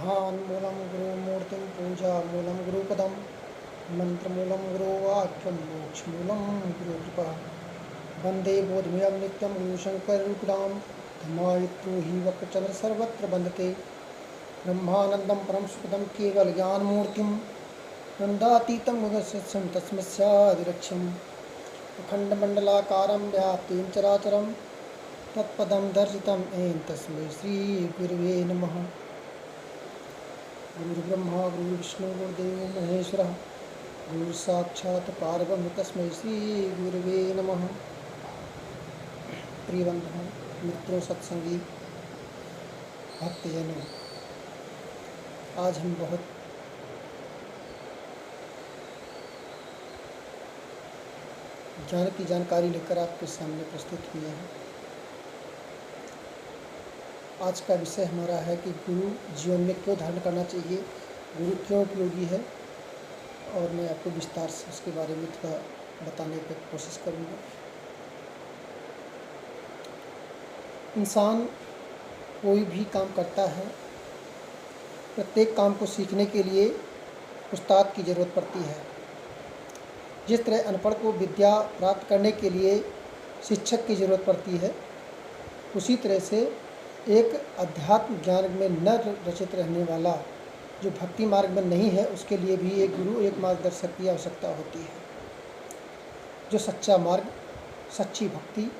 ब्रह्मान्मूलं गुरुमूर्तिं पूजामूलं गुरुपदं मन्त्रमूलं गुरुवाक्यं मोक्षमूलं गुरुकृपा वन्दे बोधमयं नित्यं गुरुशङ्कररूपिणां धम्मायित्रो हि वक्रचन्द्र सर्वत्र वन्दते ब्रह्मानन्दं परं सुखदं केवलज्ञानमूर्तिं नन्दातीतं गुणशस्यं तस्मस्यादिलक्ष्यम् अखण्डमण्डलाकारं व्याप्तिं चराचरं तत्पदं दर्शितं येन तस्मै श्रीगुरवे नमः। गुरुर्ब्रह्मा गुरुर्विष्णु गुरुदेवो महेश्वरः गुरुसाक्षात् पारब्रह्म तस्मै श्रीगुरवे नमः। प्रिय बंधुओं, मित्रों, सत्संगी भक्तजनों, आज हम बहुत ज्ञान की जानकारी लेकर आपके सामने प्रस्तुत किए हैं। आज का विषय हमारा है कि गुरु जीवन में क्यों धारण करना चाहिए, गुरु क्यों उपयोगी है, और मैं आपको विस्तार से उसके बारे में थोड़ा बताने की कोशिश करूँगा। इंसान कोई भी काम करता है, प्रत्येक काम को सीखने के लिए उस्ताद की ज़रूरत पड़ती है। जिस तरह अनपढ़ को विद्या प्राप्त करने के लिए शिक्षक की ज़रूरत पड़ती है, उसी तरह से एक अध्यात्म ज्ञान में न रचित रहने वाला जो भक्ति मार्ग में नहीं है, उसके लिए भी एक गुरु, एक मार्गदर्शक की आवश्यकता होती है, जो सच्चा मार्ग, सच्ची भक्ति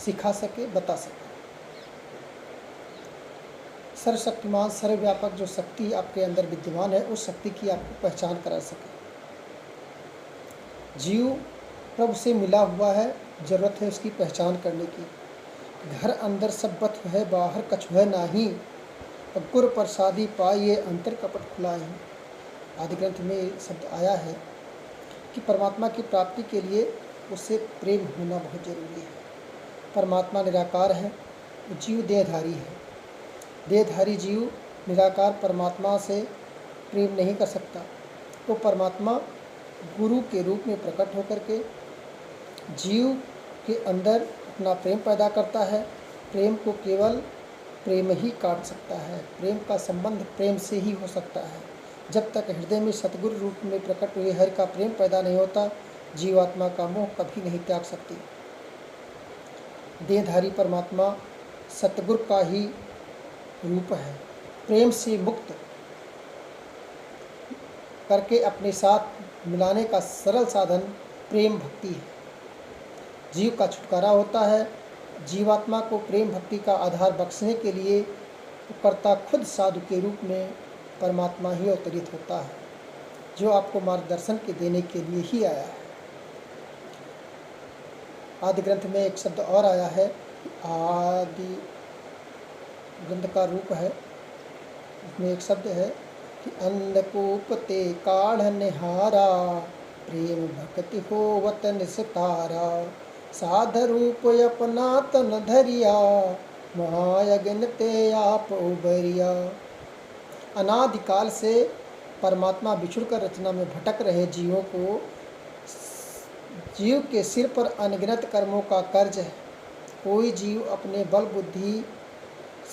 सिखा सके, बता सके। सर्वशक्तिमान सर्वव्यापक जो शक्ति आपके अंदर विद्यमान है, उस शक्ति की आपको पहचान करा सके। जीव प्रभु से मिला हुआ है, जरूरत है उसकी पहचान करने की। घर अंदर सब बत है, बाहर कछु है नाही, अकुर प्रसादी पाइए अंतर कपट खुलाए। आदि ग्रंथ में ये शब्द आया है कि परमात्मा की प्राप्ति के लिए उससे प्रेम होना बहुत जरूरी है। परमात्मा निराकार है, जीव देहधारी है। देहधारी जीव निराकार परमात्मा से प्रेम नहीं कर सकता, तो परमात्मा गुरु के रूप में प्रकट होकर के जीव के अंदर अपना प्रेम पैदा करता है। प्रेम को केवल प्रेम ही काट सकता है। प्रेम का संबंध प्रेम से ही हो सकता है। जब तक हृदय में सतगुरु रूप में प्रकट हुए हरि का प्रेम पैदा नहीं होता, जीवात्मा का मोह कभी नहीं त्याग सकती। देहधारी परमात्मा सतगुरु का ही रूप है। प्रेम से मुक्त करके अपने साथ मिलाने का सरल साधन प्रेम भक्ति है। जीव का छुटकारा होता है। जीवात्मा को प्रेम भक्ति का आधार बख्शने के लिए कर्ता खुद साधु के रूप में परमात्मा ही अवतरित होता है, जो आपको मार्गदर्शन के देने के लिए ही आया है। आदि ग्रंथ में एक शब्द और आया है, आदि ग्रंथ का रूप है, इसमें एक शब्द है कि अंधकूप ते काढ़ निहारा, प्रेम भक्ति हो वतन सितारा, साध रूप अपना तन धरिया, महायज्ञ ते आप उबरिया। अनादिकाल से परमात्मा बिछुड़कर रचना में भटक रहे जीवों को, जीव के सिर पर अनगिनत कर्मों का कर्ज है। कोई जीव अपने बल बुद्धि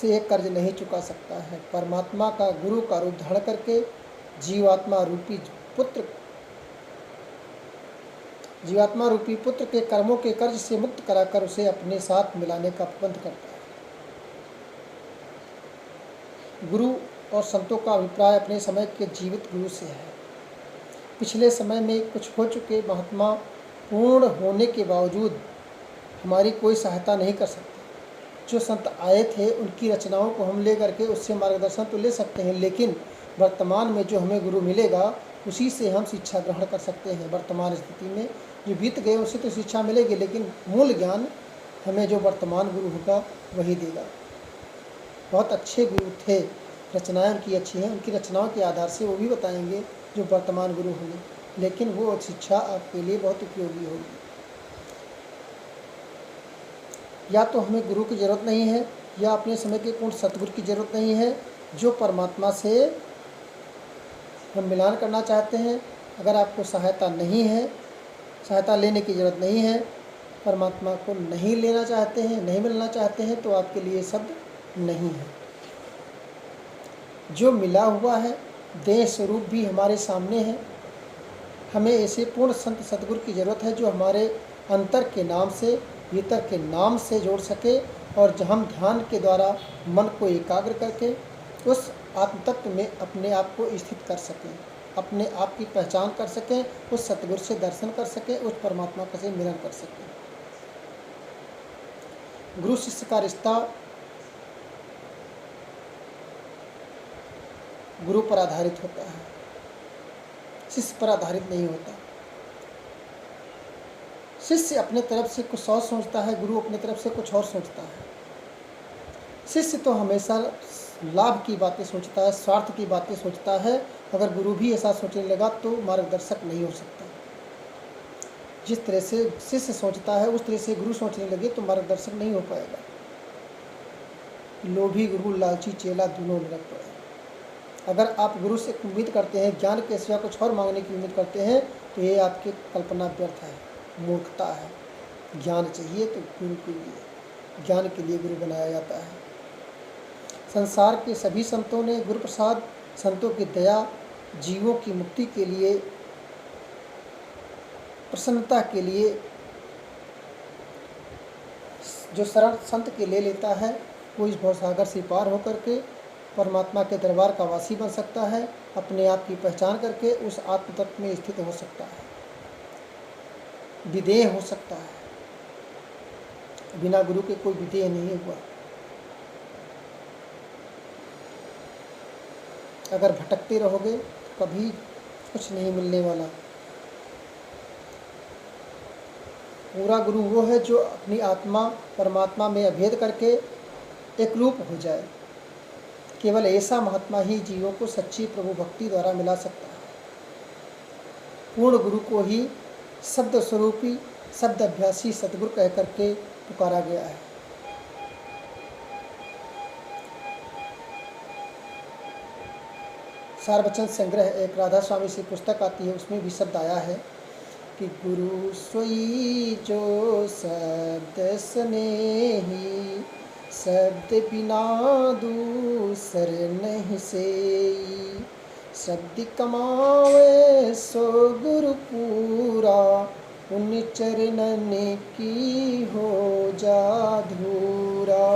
से एक कर्ज नहीं चुका सकता है। परमात्मा का गुरु का रूप धारण करके जीवात्मा रूपी पुत्र के कर्मों के कर्ज से मुक्त कराकर उसे अपने साथ मिलाने का प्रबंध करता है। गुरु और संतों का अभिप्राय अपने समय के जीवित गुरु से है। पिछले समय में कुछ हो चुके महात्मा पूर्ण होने के बावजूद हमारी कोई सहायता नहीं कर सकते। जो संत आए थे, उनकी रचनाओं को हम ले करके उससे मार्गदर्शन तो ले सकते हैं, लेकिन वर्तमान में जो हमें गुरु मिलेगा उसी से हम शिक्षा ग्रहण कर सकते हैं। वर्तमान स्थिति में जो बीत गए उससे तो शिक्षा मिलेगी, लेकिन मूल ज्ञान हमें जो वर्तमान गुरु होगा वही देगा। बहुत अच्छे गुरु थे, रचनाएं उनकी अच्छी हैं, उनकी रचनाओं के आधार से वो भी बताएंगे जो वर्तमान गुरु होंगे, लेकिन वो शिक्षा आपके लिए बहुत उपयोगी होगी। या तो हमें गुरु की ज़रूरत नहीं है, या अपने समय के पूर्ण सतगुरु की ज़रूरत नहीं है, जो परमात्मा से हम मिलान करना चाहते हैं। अगर आपको सहायता नहीं है, सहायता लेने की ज़रूरत नहीं है, परमात्मा को नहीं लेना चाहते हैं, नहीं मिलना चाहते हैं, तो आपके लिए शब्द नहीं है। जो मिला हुआ है देह स्वरूप भी हमारे सामने है। हमें ऐसे पूर्ण संत सद्गुरु की ज़रूरत है जो हमारे अंतर के नाम से, भीतर के नाम से जोड़ सके, और जब हम ध्यान के द्वारा मन को एकाग्र करके उस आत्म तत्व में अपने आप को स्थित कर सकें, अपने आप की पहचान कर सकें, उस सतगुरु से दर्शन कर सकें, उस परमात्मा का से मिलन कर सकें। गुरु शिष्य का रिश्ता गुरु पर आधारित होता है, शिष्य पर आधारित नहीं होता। शिष्य अपने तरफ से कुछ और सोचता है, गुरु अपने तरफ से कुछ और सोचता है। शिष्य तो हमेशा लाभ की बातें सोचता है, स्वार्थ की बातें सोचता है। अगर गुरु भी ऐसा सोचने लगा तो मार्गदर्शक नहीं हो सकता। जिस तरह से शिष्य सोचता है उस तरह से गुरु सोचने लगे तो मार्गदर्शक नहीं हो पाएगा। लोभी गुरु, लालची चेला, दोनों लग पड़े। अगर आप गुरु से उम्मीद करते हैं, ज्ञान के सिवा कुछ और मांगने की उम्मीद करते हैं, तो ये आपकी कल्पना व्यर्थ है, मूर्खता है। ज्ञान चाहिए तो गुरु के लिए, ज्ञान के लिए गुरु बनाया जाता है। संसार के सभी संतों ने गुरु प्रसाद, संतों की दया, जीवों की मुक्ति के लिए, प्रसन्नता के लिए, जो शरण संत के ले लेता है वो इस भवसागर से पार होकर के परमात्मा के दरबार का वासी बन सकता है, अपने आप की पहचान करके उस आत्म तत्व में स्थित हो सकता है, विदेह हो सकता है। बिना गुरु के कोई विदेह नहीं हुआ। अगर भटकते रहोगे तो कभी कुछ नहीं मिलने वाला। पूरा गुरु वो है जो अपनी आत्मा परमात्मा में अभेद करके एक रूप हो जाए। केवल ऐसा महात्मा ही जीवों को सच्ची प्रभु भक्ति द्वारा मिला सकता है। पूर्ण गुरु को ही शब्द स्वरूपी, शब्द अभ्यासी सतगुरु कह करके पुकारा गया है। सारवचन संग्रह, एक राधा स्वामी से पुस्तक आती है, उसमें भी शब्द आया है कि गुरु सोई जो शब्द स्नेही, शब्द बिना दूसर नहीं सेई, शब्द कमावे सो गुरु पूरा, उन चरणन की हो जाधूरा,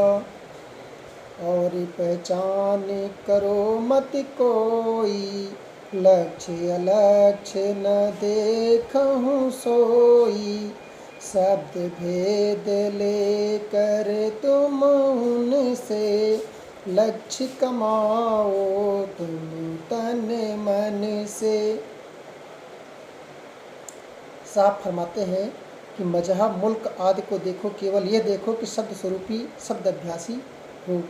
और पहचान करो मत कोई, लक्ष्य अलक्ष्य न देखूं सोई, शब्द भेद लेकर तुम उनसे, लक्ष्य कमाओ तुम तन मन से। साफ फरमाते हैं कि मजहब, मुल्क आदि को देखो, केवल ये देखो कि शब्द स्वरूपी, शब्द अभ्यासी हो।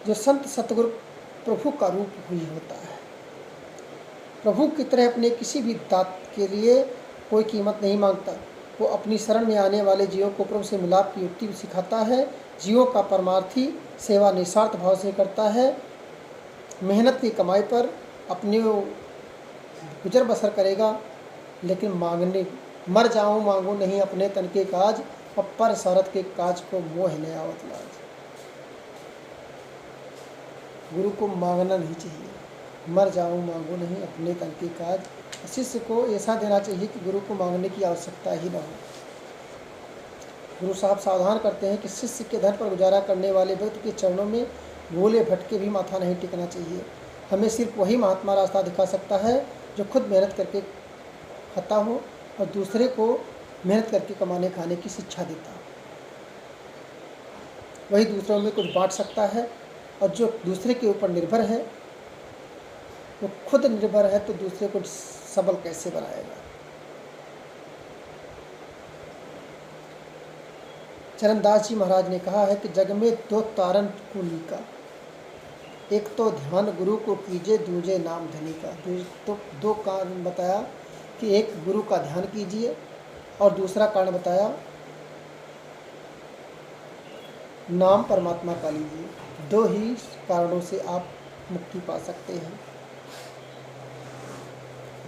जो संत सतगुरु प्रभु का रूप ही होता है। प्रभु की तरह अपने किसी भी दात के लिए कोई कीमत नहीं मांगता। वो अपनी शरण में आने वाले जीवों को प्रभु से मिलाप की युक्ति भी सिखाता है। जीवों का परमार्थी सेवा निस्वार्थ भाव से करता है। मेहनत की कमाई पर अपने गुजर बसर करेगा, लेकिन मांगने, मर जाऊं मांगू नहीं अपने तन के काज, और पर सारथ के काज को मोह न आवत लाज। गुरु को मांगना नहीं चाहिए, मर जाऊं मांगू नहीं अपने तन के काज। शिष्य को ऐसा देना चाहिए कि गुरु को मांगने की आवश्यकता ही न हो। गुरु साहब सावधान करते हैं कि शिष्य के धन पर गुजारा करने वाले व्यक्ति के चरणों में भूले भटके भी माथा नहीं टिकना चाहिए। हमें सिर्फ वही महात्मा रास्ता दिखा सकता है जो खुद मेहनत करके खाता हो और दूसरे को मेहनत करके कमाने खाने की शिक्षा देता हो। वही दूसरों में कुछ बांट सकता है, और जो दूसरे के ऊपर निर्भर है वो खुद निर्भर है तो दूसरे को सबल कैसे बनाएगा। चरणदास जी महाराज ने कहा है कि जग में दो तारन कुली का, एक तो ध्यान गुरु को कीजिए, दूजे नाम धनी का। तो दो कारण बताया कि एक गुरु का ध्यान कीजिए और दूसरा कारण बताया नाम परमात्मा का लीजिए। दो ही कारणों से आप मुक्ति पा सकते हैं।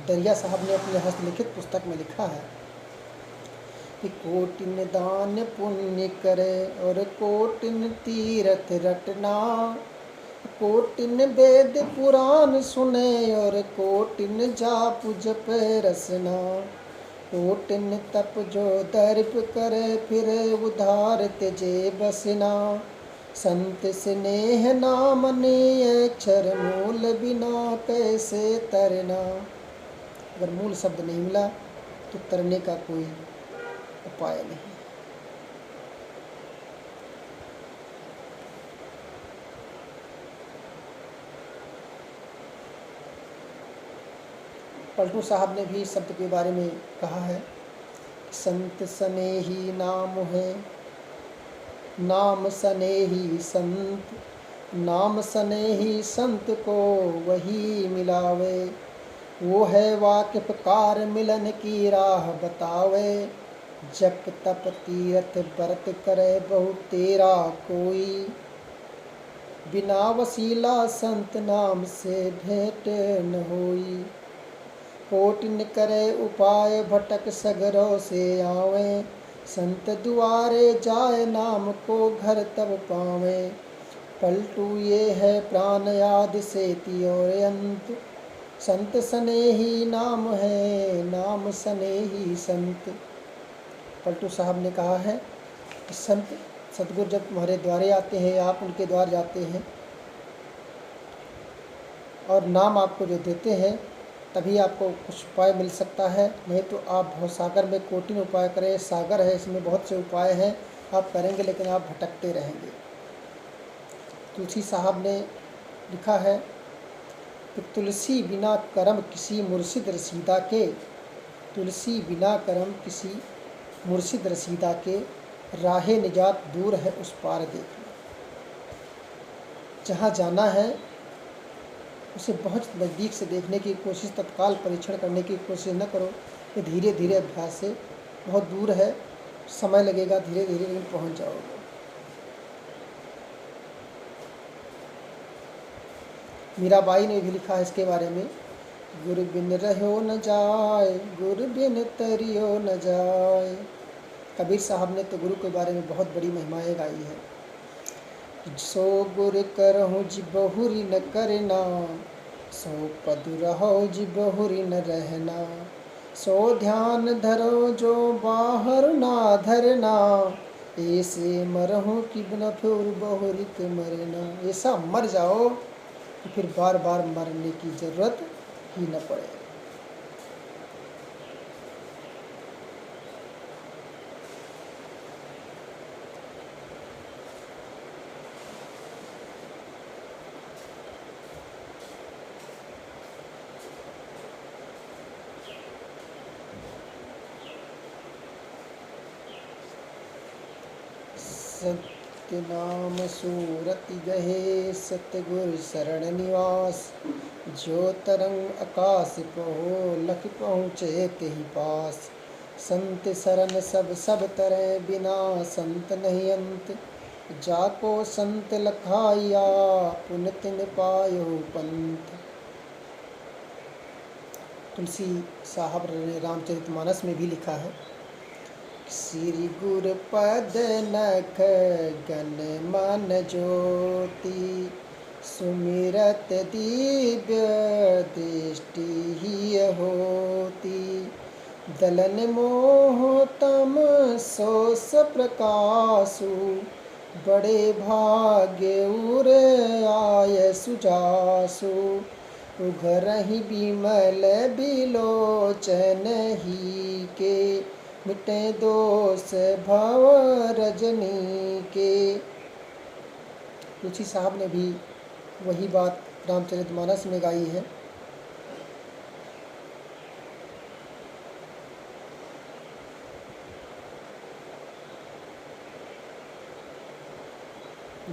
दरिया साहब ने अपने हस्तलिखित पुस्तक में लिखा है कि कोटिन दान पुण्य करे और कोटिन तीरथ रटना, कोटिन वेद पुराण सुने और कोटिन जाप जप रसना। कोटिन तप जो दर्प करे फिरे उधार तेजे बसना। संत स्नेह नाम ने अक्षर मूल बिना कैसे तरना। अगर मूल शब्द नहीं मिला तो तरने का कोई उपाय नहीं। पलटू साहब ने भी शब्द के बारे में कहा है, संत स्नेही नाम है, नाम स्नेही संत, नाम स्नेही संत को वही मिलावे। वो है वाकिफ कार मिलन की राह बतावे। जप तप तीरथ व्रत करे बहुत तेरा कोई। बिना वसीला संत नाम से भेंट न होई। कोटिन करे उपाय भटक सगरों से आवे। संत दुआरे जाए नाम को घर तब पावे। पलटू ये है प्राण याद से तियोर अंत। संत स्नेही नाम है, नाम स्नेही संत। पलटू साहब ने कहा है कि संत सतगुरु जब तुम्हारे द्वारे आते हैं, आप उनके द्वार जाते हैं और नाम आपको जो देते हैं तभी आपको कुछ उपाय मिल सकता है। नहीं तो आप भवसागर में कोटिन उपाय करें, सागर है इसमें बहुत से उपाय हैं, आप करेंगे लेकिन आप भटकते रहेंगे। तुलसी साहब ने लिखा है कि तुलसी बिना करम किसी मुर्शिद रसीदा के। तुलसी बिना करम किसी मुर्शिद रसीदा के। राहे निजात दूर है उस पार देखना। जहाँ जाना है उसे बहुत नज़दीक से देखने की कोशिश, तत्काल परीक्षण करने की कोशिश न करो। ये धीरे धीरे अभ्यास से, बहुत दूर है, समय लगेगा, धीरे धीरे लेकिन पहुँच जाओगे। मीराबाई ने भी लिखा है इसके बारे में, गुरु बिन रहो न जाए, गुरु बिन तरियो न जाए। कबीर साहब ने तो गुरु के बारे में बहुत बड़ी महिमाएं गाई है। सो गुर करहु जि बहुरी न करना, सो पदु रहो जि बहुरी न रहना। सो ध्यान धरो जो बाहर ना धरना, ऐसे मरहु कि बिना फिर बहुरी के मरना। ऐसा मर जाओ कि फिर बार बार मरने की जरूरत ही न पड़े। सत्य नाम सूरत गहे, सतगुर शरण निवास। जो तरंग आकाश पहो, लख पहुँचे तेहि पास। संत शरण सब सब तरह, बिना संत नहीं अंत। जाको संत लखाइया, पुन तिन पायो पंथ। तुलसी साहब ने रामचरितमानस में भी लिखा है, श्री गुर पद नख गन मन ज्योति। सुमिरत दिव्य दृष्टि ही होती। दलन मोह तम सोस प्रकाशु, बड़े भाग्य उर आय सुजासु। उघरहि बिमल बिलोचन ही के, मिटे दोष भव रजनी के। तुलसी साहब ने भी वही बात रामचरितमानस में गाई है।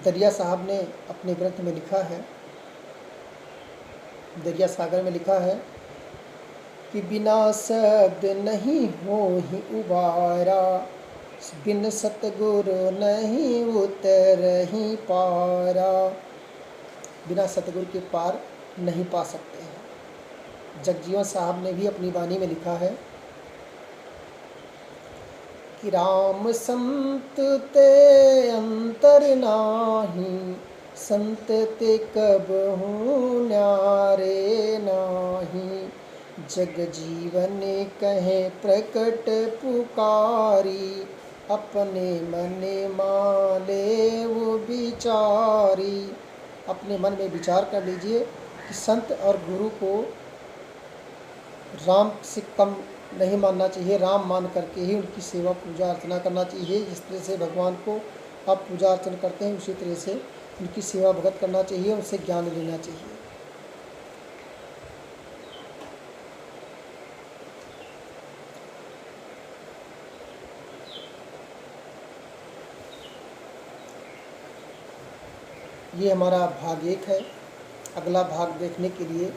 दरिया साहब ने अपने ग्रंथ में लिखा है, दरिया सागर में लिखा है कि बिना शब्द नहीं हो ही उबारा। बिन सतगुरु नहीं उतर ही पारा। बिना सतगुरु के पार नहीं पा सकते हैं। जगजीवन साहब ने भी अपनी वाणी में लिखा है कि राम संत ते अंतर नाही, संत ते कबहु न्यारे नाही, जग जीवन कहे प्रकट पुकारी, अपने मने माले वो विचारी। अपने मन में विचार कर लीजिए कि संत और गुरु को राम से कम नहीं मानना चाहिए, राम मान करके ही उनकी सेवा पूजा अर्चना करना चाहिए। जिस तरह से भगवान को आप पूजा अर्चना करते हैं उसी तरह से उनकी सेवा भगत करना चाहिए, उनसे ज्ञान लेना चाहिए। ये हमारा भाग 1 है। अगला भाग देखने के लिए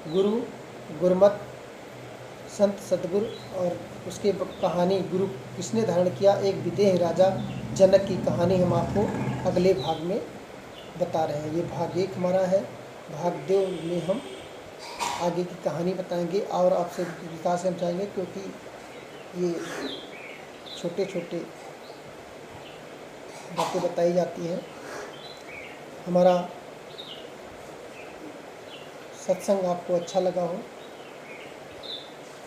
गुरु, गुरमत, संत सतगुरु और उसके कहानी, गुरु किसने धारण किया, एक विदेह राजा जनक की कहानी हम आपको अगले भाग में बता रहे हैं। ये भाग 1 हमारा है। भाग 2 में हम आगे की कहानी बताएंगे और आपसे विस्तार से समझाएंगे, क्योंकि ये छोटे छोटे बातें बताई जाती हैं। हमारा सत्संग आपको अच्छा लगा हो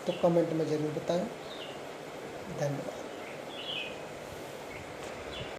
तो कमेंट में ज़रूर बताएं। धन्यवाद।